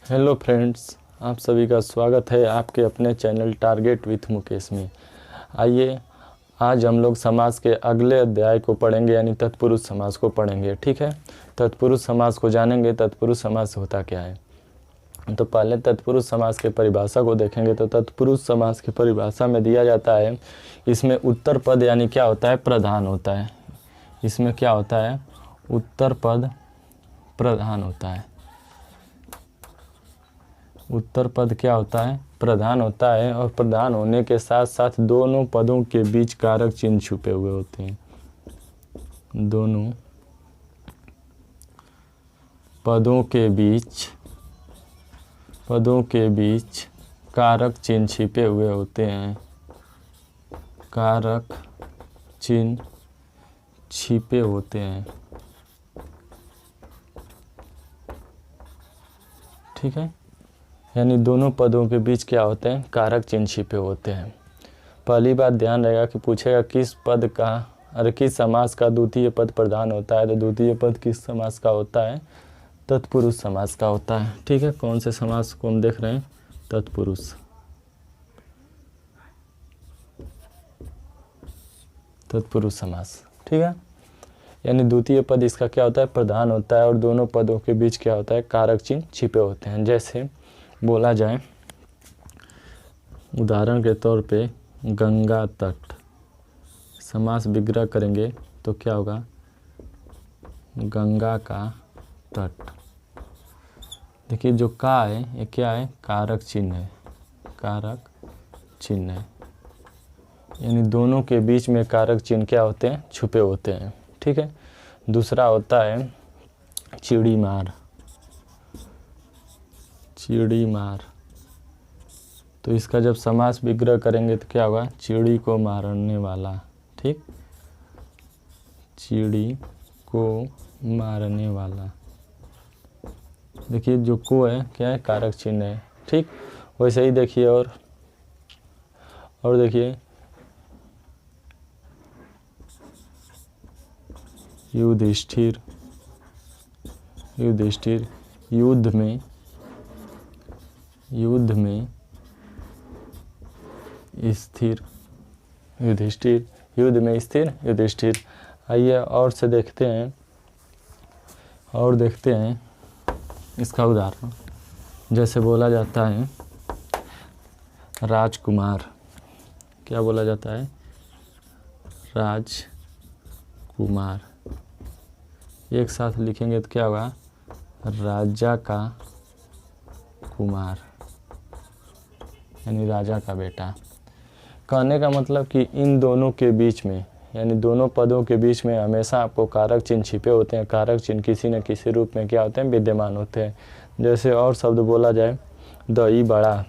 Hello friends, आप सभी का स्वागत है आपके अपने चैनल टारगेट विथ मुकेश में। आइए आज हम लोग समास के अगले अध्याय को पढ़ेंगे, यानी तत्पुरुष समास को पढ़ेंगे। ठीक है, तत्पुरुष समास को जानेंगे। तत्पुरुष समास होता क्या है, तो पहले तत्पुरुष समास के परिभाषा को देखेंगे। तो तत्पुरुष समास की परिभाषा में दिया जाता है, इसमें उत्तर पद यानी क्या होता है, प्रधान होता है। इसमें क्या होता है, उत्तर पद प्रधान होता है। उत्तर पद क्या होता है, प्रधान होता है। और प्रधान होने के साथ साथ दोनों पदों के बीच कारक चिन्ह छुपे हुए होते हैं। दोनों पदों के बीच कारक चिन्ह छिपे हुए होते हैं। कारक चिन्ह छिपे होते हैं। ठीक है, यानी दोनों पदों के बीच क्या होते हैं, कारक चिन्ह छिपे होते हैं। पहली बात ध्यान रहेगा कि पूछेगा किस पद का किस समास का द्वितीय पद प्रधान होता है। तो द्वितीय पद किस समास का होता है, तत्पुरुष समास का होता है। ठीक है, कौन से समास को हम देख रहे हैं, तत्पुरुष समास। ठीक है, यानी द्वितीय पद इसका क्या होता है, प्रधान होता है। और दोनों पदों के बीच क्या होता है, कारक चिन्ह छिपे होते हैं। जैसे बोला जाए, उदाहरण के तौर पे गंगा तट, समास विग्रह करेंगे तो क्या होगा, गंगा का तट। देखिए जो का है ये क्या है, कारक चिन्ह है। कारक चिन्ह है, यानी दोनों के बीच में कारक चिन्ह क्या होते हैं, छुपे होते हैं। ठीक है, दूसरा होता है चिड़ी मार। चिड़ी मार, तो इसका जब समास विग्रह करेंगे तो क्या होगा, चिड़ी को मारने वाला। ठीक, चिड़ी को मारने वाला। देखिए जो को है क्या है, कारक चिन्ह है। ठीक, वैसे ही देखिए और देखिए युधिष्ठिर। युधिष्ठिर युद्ध में स्थिर। युधिष्ठिर युद्ध में स्थिर युधिष्ठिर। आइए और से देखते हैं इसका उदाहरण। जैसे बोला जाता है राजकुमार। क्या बोला जाता है, राजकुमार। एक साथ लिखेंगे तो क्या होगा, राजा का कुमार, यानी राजा का बेटा। कहने का मतलब कि इन दोनों के बीच में, यानी दोनों पदों के बीच में हमेशा आपको कारक चिन्ह छिपे होते हैं। कारक चिन्ह किसी न किसी रूप में क्या होते हैं, विद्यमान होते हैं। जैसे और शब्द बोला जाए, दही बड़ा।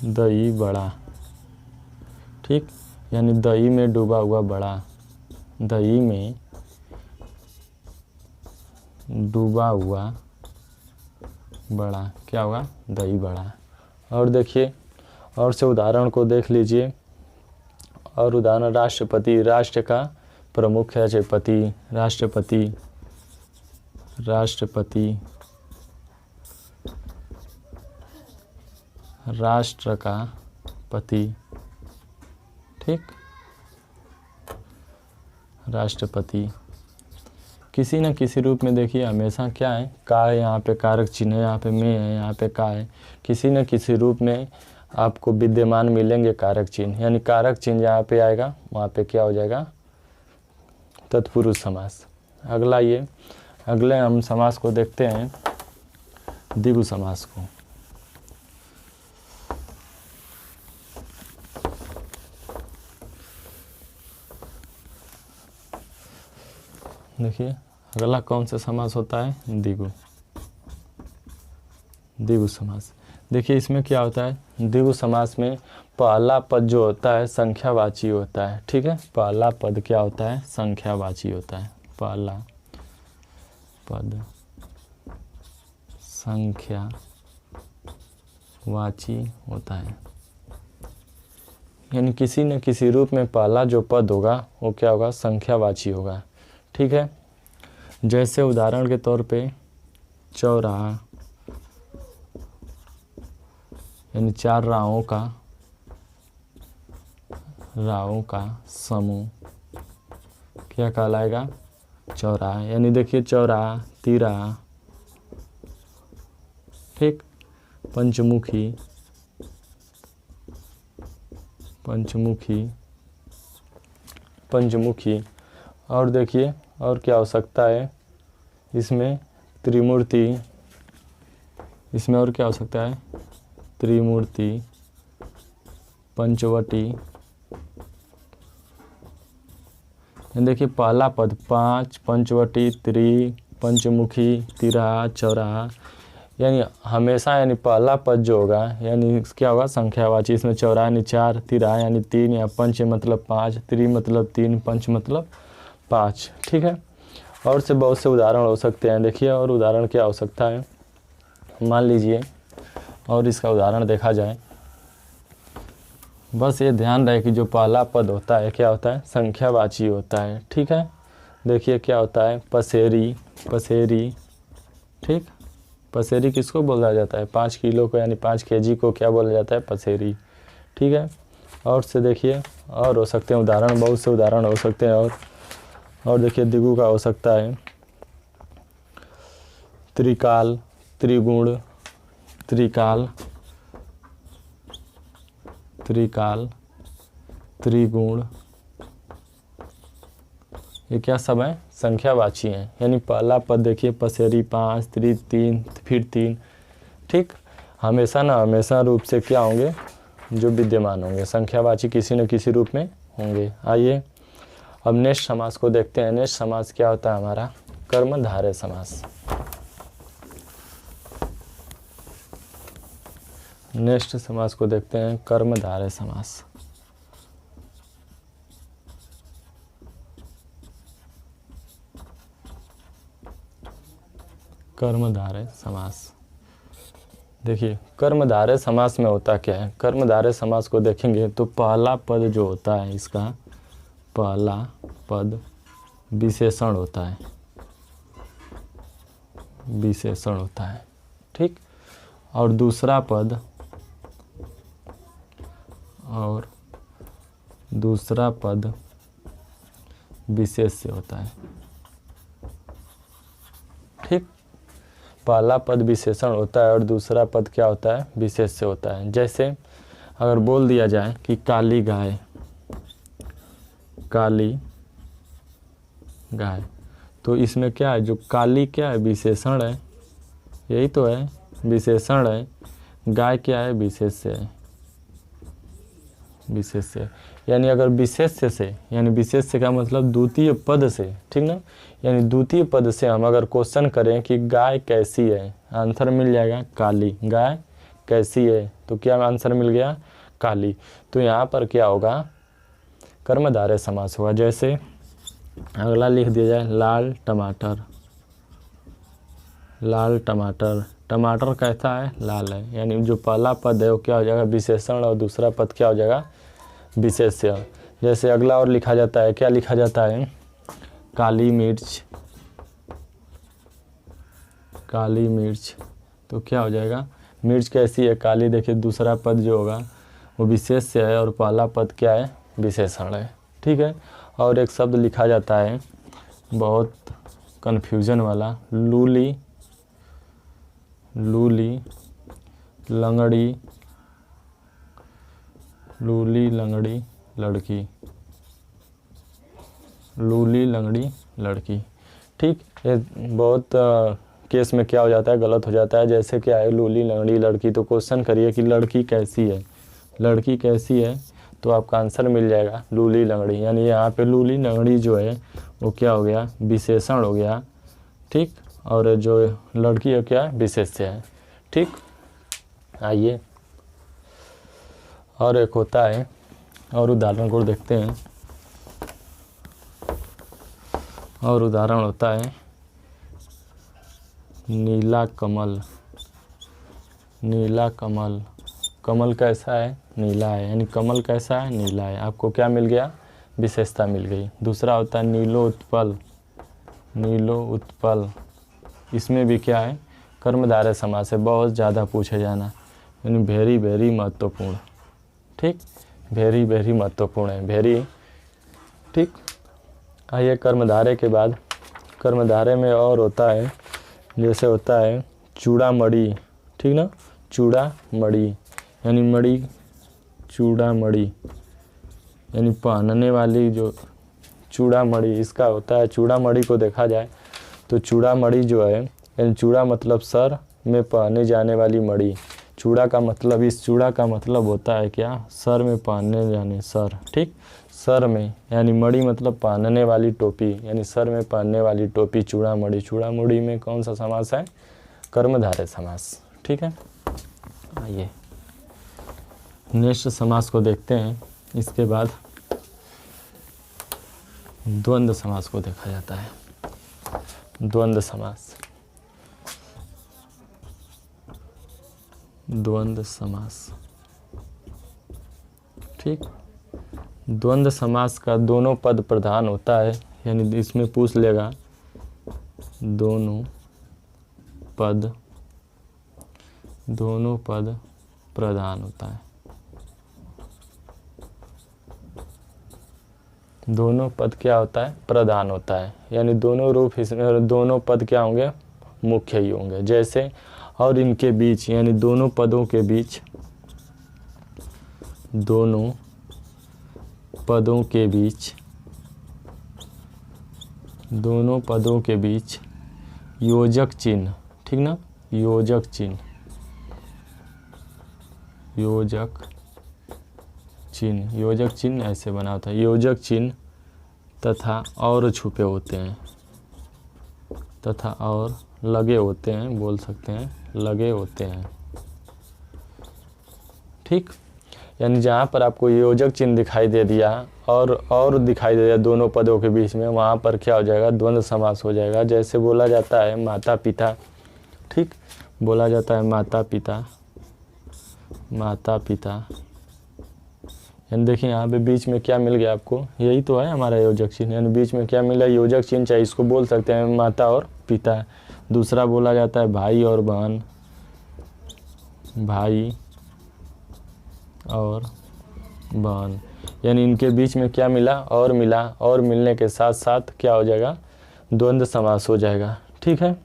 दही बड़ा, ठीक, यानी दही में डूबा हुआ बड़ा। दही में डूबा हुआ बड़ा क्या होगा, दही बड़ा। और देखिए और से उदाहरण को देख लीजिए। और उदाहरण राष्ट्रपति, राष्ट्र का प्रमुख है पति। राष्ट्रपति, राष्ट्रपति राष्ट्र का पति। ठीक, राष्ट्रपति किसी न किसी रूप में देखिए हमेशा क्या है, का है, यहाँ पे कारक चिन्ह है, यहाँ पे में है, यहाँ पे का है। किसी न किसी रूप में आपको विद्यमान मिलेंगे कारक चिन्ह, यानी कारक चिन्ह जहाँ पे आएगा वहाँ पे क्या हो जाएगा, तत्पुरुष समास। अगले हम समास को देखते हैं, द्विगु समास को। देखिए अगला कौन सा समास होता है, द्विगु समास। देखिए इसमें क्या होता है, द्विगु समास में पहला पद जो होता है संख्यावाची होता है। ठीक है, पहला पद क्या होता है, संख्यावाची होता है। पहला पद संख्यावाची होता है, यानी किसी न किसी रूप में पहला जो पद होगा वो क्या होगा, संख्यावाची होगा। ठीक है, जैसे उदाहरण के तौर पे चौराहा यानी 4 राहों का समूह क्या कहलाएगा? चौराहा। यानी देखिए चौराहा, तिराहा, ठीक, पंचमुखी, और देखिए और क्या हो सकता है इसमें? त्रिमूर्ति, इसमें और क्या हो सकता है? त्रिमूर्ति, पंचवटी। देखिए पहला पद 5, पंचवटी, पंचमुखी, तिराहा, चौराहा, यानी हमेशा यानी पहला पद जो होगा यानी क्या होगा? संख्यावाची। इसमें चौराहा यानी 4, तिराहा यानी 3, या पंच मतलब 5, मतलब 3, पंच मतलब 5, ठीक है। और से बहुत से उदाहरण हो सकते हैं। देखिए और उदाहरण क्या हो सकता है, मान लीजिए और इसका उदाहरण देखा जाए। बस ये ध्यान रहे कि जो पहला पद होता है क्या होता है? संख्यावाची होता है, ठीक है। देखिए क्या होता है? पसेरी, ठीक। पसेरी किसको बोला जाता है? 5 किलो को यानी 5 kg को क्या बोला जाता है? पसेरी, ठीक है। और से देखिए और हो सकते हैं उदाहरण, बहुत से उदाहरण हो सकते हैं। और देखिए दिगु का हो सकता है त्रिकाल, त्रिगुण, त्रिगुण, ये क्या सब है? संख्यावाची हैं। यानी पहला पद देखिए पसेरी 5, 3, फिर 3, ठीक। हमेशा रूप से क्या होंगे? जो विद्यमान होंगे, संख्यावाची किसी न किसी रूप में होंगे। आइए अब नेक्स्ट समास को देखते हैं। नेक्स्ट समास क्या होता है हमारा? कर्मधारय समास। नेक्स्ट समास को देखते हैं, कर्मधारय समास। कर्मधारय समास। देखिए कर्मधारय समास में होता क्या है? कर्मधारय समास को देखेंगे तो पहला पद जो होता है, इसका पहला पद विशेषण होता है, ठीक। और दूसरा पद विशेष्य होता है, ठीक। पहला पद विशेषण होता है और दूसरा पद क्या होता है? विशेष्य होता है। जैसे अगर बोल दिया जाए कि काली गाय, तो इसमें क्या है? जो काली क्या है? विशेषण है, यही तो है, विशेषण है। गाय क्या है? विशेष्य है। यानी अगर विशेष्य से, यानी विशेष्य का मतलब द्वितीय पद से, ठीक ना। यानी द्वितीय पद से हम अगर क्वेश्चन करें कि गाय कैसी है, आंसर मिल जाएगा काली। गाय कैसी है, तो क्या आंसर मिल गया? काली। तो यहाँ पर क्या होगा? कर्मधारय समास हुआ। जैसे अगला लिख दिया जाए लाल टमाटर, टमाटर कैसा है? लाल है। यानी जो पहला पद है वो क्या हो जाएगा? विशेषण, और दूसरा पद क्या हो जाएगा? विशेष्य। जैसे अगला और लिखा जाता है, क्या लिखा जाता है? काली मिर्च, तो क्या हो जाएगा? मिर्च कैसी है? काली। देखिए दूसरा पद जो होगा वो विशेष्य है और पहला पद क्या है? विशेषण है, ठीक है। और एक शब्द लिखा जाता है बहुत कन्फ्यूजन वाला, लूली लंगड़ी लड़की, ठीक। ये बहुत केस में क्या हो जाता है? गलत हो जाता है। जैसे क्या है? लूली लंगड़ी लड़की, तो क्वेश्चन करिए कि लड़की कैसी है, तो आपका आंसर मिल जाएगा लूली लंगड़ी। यानी यहाँ पे लूली लंगड़ी जो है वो क्या हो गया? विशेषण हो गया, ठीक। और जो लड़की है क्या? विशेष्य है, ठीक। आइए और एक होता है, और उदाहरण को देखते हैं। और उदाहरण होता है नीला कमल, कमल कैसा है? नीला है। यानी कमल कैसा है? नीला है। आपको क्या मिल गया? विशेषता मिल गई। दूसरा होता है नीलोत्पल, इसमें भी क्या है? कर्मधारय समास है, बहुत ज़्यादा पूछे जाना, यानी वेरी वेरी महत्वपूर्ण। ठीक, वेरी वेरी महत्वपूर्ण है, वेरी। ठीक, आइए कर्मधारय के बाद कर्मधारय में और होता है, जैसे होता है चूड़ामणि। ठीक ना, चूड़ामणि यानी मणि, चूड़ामणि यानी पहनने वाली जो चूड़ामणि, इसका होता है। चूड़ामणि को देखा जाए तो चूड़ामणि जो है, यानी चूड़ा मतलब सर में पहने जाने वाली मणि। चूड़ा का मतलब, इस चूड़ा का मतलब होता है क्या, सर में पहनने जाने, सर। ठीक, सर में, यानी मणि मतलब पहनने वाली टोपी, यानी सर में पहनने वाली टोपी चूड़ामणि। चूड़ामणि में कौन सा समास है, कर्मधारय समास। ठीक है, आइए नेक्स्ट समास को देखते हैं। इसके बाद द्वंद्व समास को देखा जाता है। द्वंद्व समास, द्वंद्व समास। ठीक, द्वंद्व समास का दोनों पद प्रधान होता है, यानी इसमें पूछ लेगा दोनों पद प्रधान होता है। दोनों पद क्या होता है, प्रधान होता है, यानी दोनों रूप इसमें, दोनों पद क्या होंगे, मुख्य ही होंगे। जैसे और इनके बीच, यानी दोनों पदों के बीच, दोनों पदों के बीच, दोनों पदों के बीच योजक चिन्ह। ठीक ना, योजक चिन्ह, योजक चिन्ह, योजक चिन्ह ऐसे बना होता है। योजक चिन्ह तथा और छुपे होते हैं, तथा और लगे होते हैं, बोल सकते हैं लगे होते हैं। ठीक, यानी जहाँ पर आपको योजक चिन्ह दिखाई दे दिया और दिखाई दे दिया दोनों पदों के बीच में, वहाँ पर क्या हो जाएगा, द्वंद्व समास हो जाएगा। जैसे बोला जाता है माता पिता। ठीक, बोला जाता है माता पिता, माता पिता, यानी देखिए यहाँ पे बीच में क्या मिल गया आपको, यही तो है हमारा योजक चिन्ह, यानी बीच में क्या मिला, योजक चिन्ह। चाहिए इसको बोल सकते हैं माता और पिता। दूसरा बोला जाता है भाई और बहन, भाई और बहन, यानी इनके बीच में क्या मिला, और मिला, और मिलने के साथ साथ क्या हो जाएगा, द्वंद्व समास हो जाएगा। ठीक है,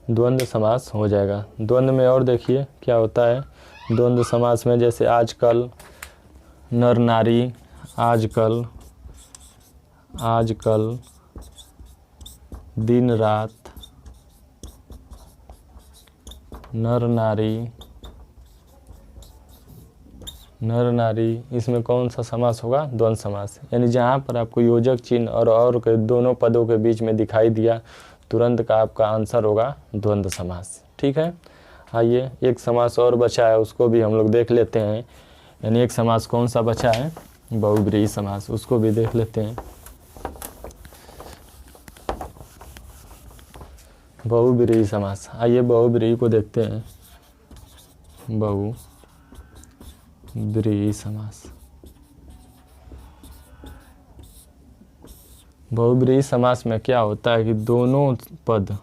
द्वंद्व समास हो जाएगा। द्वंद्व में और देखिए क्या होता है द्वंद्व समास में, जैसे आजकल, नर नारी, आजकल, आजकल, दिन रात, नर नारी, नर नारी, इसमें कौन सा समास होगा, द्वंद्व समास। यानी जहाँ पर आपको योजक चिन्ह और के दोनों पदों के बीच में दिखाई दिया, तुरंत का आपका आंसर होगा द्वंद्व समास। ठीक है, आइए एक समास और बचा है, उसको भी हम लोग देख लेते हैं। यानी एक समास कौन सा बचा है, बहुब्रीहि समास, उसको भी देख लेते हैं। बहुब्रीहि समास, आइए बहुब्रीहि को देखते हैं। बहुब्रीहि समास, बहुब्रीहि समास में क्या होता है कि दोनों पद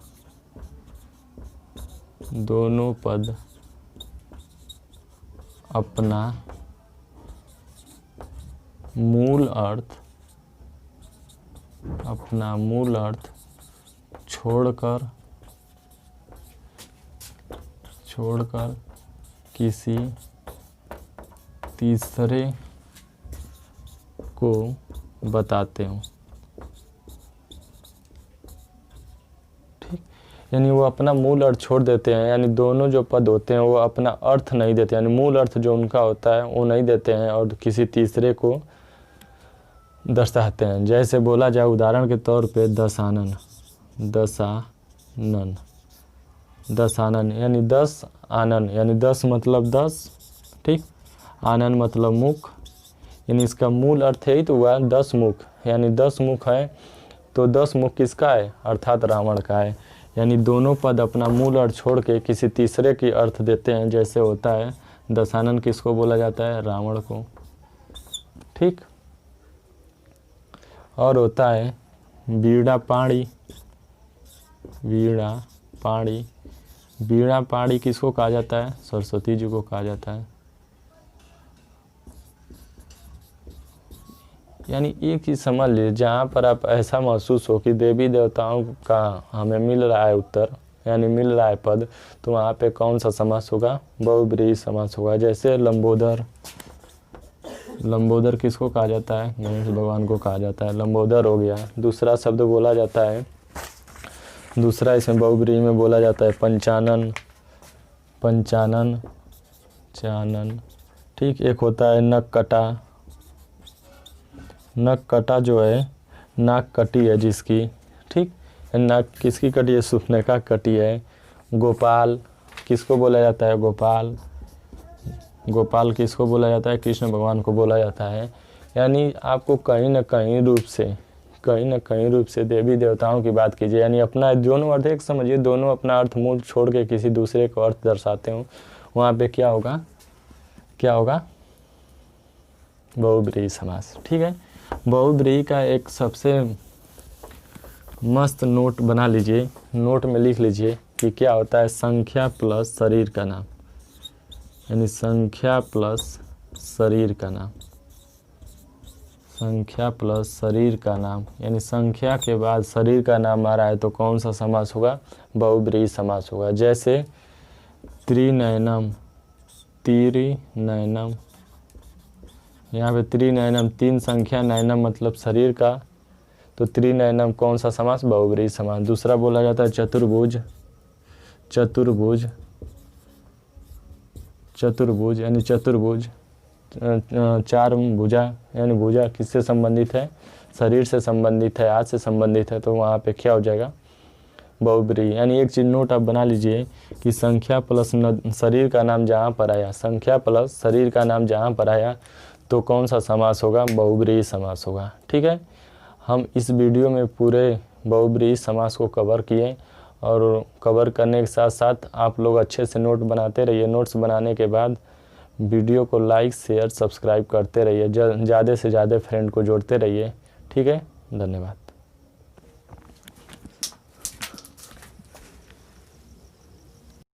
अपना मूल अर्थ छोड़कर किसी तीसरे को बताते हो। ठीक, यानी वो अपना मूल अर्थ छोड़ देते हैं, यानी दोनों जो पद होते हैं वो अपना अर्थ नहीं देते, यानी मूल अर्थ जो उनका होता है वो नहीं देते हैं और किसी तीसरे को दर्शाते हैं। जैसे बोला जाए उदाहरण के तौर पे दशानन, दशानन, दशानन यानी 10 आनन, यानी 10 मतलब 10। ठीक, आनन मतलब मुख, यानी इसका मूल अर्थ है ही तो हुआ 10 मुख, यानी 10 मुख है तो 10 मुख किसका है, अर्थात रावण का है। यानी दोनों पद अपना मूल अर्थ छोड़ के किसी तीसरे की अर्थ देते हैं। जैसे होता है दशानन किसको बोला जाता है, रावण को। ठीक, और होता है वीणा पाणी, वीणा पाणी, वीणा पाणी किसको कहा जाता है? सरस्वती जी को कहा जाता है। यानी एक चीज़ समझ लीजिए, जहाँ पर आप ऐसा महसूस हो कि देवी देवताओं का हमें मिल रहा है उत्तर, यानी मिल रहा है पद, तो वहाँ पे कौन सा समास होगा? बहुब्रीहि समास होगा। जैसे लंबोदर, लंबोदर किसको कहा जाता है? गणेश भगवान को कहा जाता है, लंबोदर हो गया। दूसरा शब्द बोला जाता है, दूसरा इसमें बहुब्रीहि में बोला जाता है पंचानन, पंचानन, चानन। ठीक, एक होता है नक कटा, नक कटा जो है, नाक कटी है जिसकी, ठीक, नाक किसकी कटी है? सुपनेखा कटी है। गोपाल किसको बोला जाता है? गोपाल, गोपाल किसको बोला जाता है? कृष्ण भगवान को बोला जाता है। यानी आपको कहीं ना कहीं रूप से, कहीं ना कहीं रूप से देवी देवताओं की बात कीजिए, यानी अपना दोनों अर्थ एक समझिए, दोनों अपना अर्थ मूल छोड़ के किसी दूसरे को अर्थ दर्शाते हो, वहाँ पे क्या होगा? क्या होगा? बहुब्रीहि समास। ठीक है, बहुब्रीहि का एक सबसे मस्त नोट बना लीजिए, नोट में लिख लीजिए कि क्या होता है? संख्या प्लस शरीर का नाम, यानी संख्या प्लस शरीर का नाम, संख्या प्लस शरीर का नाम, यानी संख्या के बाद शरीर का नाम आ रहा है तो कौन सा समास होगा? बहुब्रीहि समास होगा। जैसे त्रिनयनम, त्रिनयनम, यहाँ पे त्रिनयनम, तीन संख्या, नयनम मतलब शरीर का, तो त्रिनयनम कौन सा समास? बहुब्रीहि समास। दूसरा बोला जाता है चतुर्भुज, चतुर्भुज, चतुर्भुज यानी चतुर्भुज, चार भुजा, यानी भुजा किससे संबंधित है? शरीर से संबंधित है, हाथ से संबंधित है, तो वहाँ पे क्या हो जाएगा? बहुब्रीहि। यानी एक चीज़ नोट आप बना लीजिए कि संख्या प्लस शरीर का नाम जहाँ पर आया, संख्या प्लस शरीर का नाम जहाँ पर आया तो कौन सा समास होगा? बहुब्रीहि समास होगा। ठीक है, हम इस वीडियो में पूरे बहुब्रीहि समास को कवर किए, और कवर करने के साथ साथ आप लोग अच्छे से नोट बनाते रहिए। नोट्स बनाने के बाद वीडियो को लाइक, शेयर, सब्सक्राइब करते रहिए, ज़्यादा से ज़्यादा फ्रेंड को जोड़ते रहिए। ठीक है, धन्यवाद।